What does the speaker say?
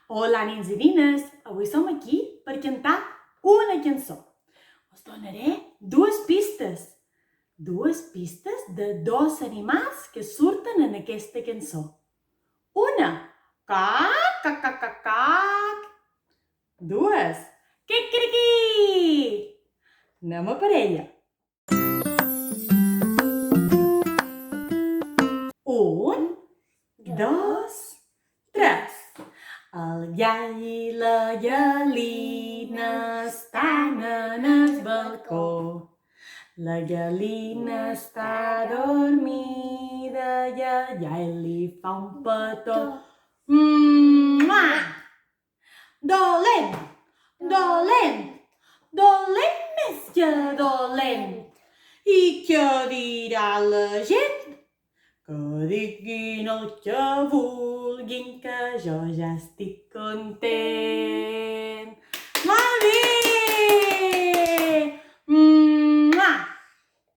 Hola, nens i nines! Avui som aquí per cantar una cançó. Us donaré dues pistes. Dues pistes de dos animals que surten en aquesta cançó. Una, cac, cac, cac, cac, cac. Dues, quic. Anem a per ella. Un, dos, tres. El gall i la gallina estan en el balcó. La gallina està dormida i el gall li fa un petó. Dolent, dolent, dolent més que dolent. I què dirà la gent? Que diguin el que vulguin, que jo ja estic content.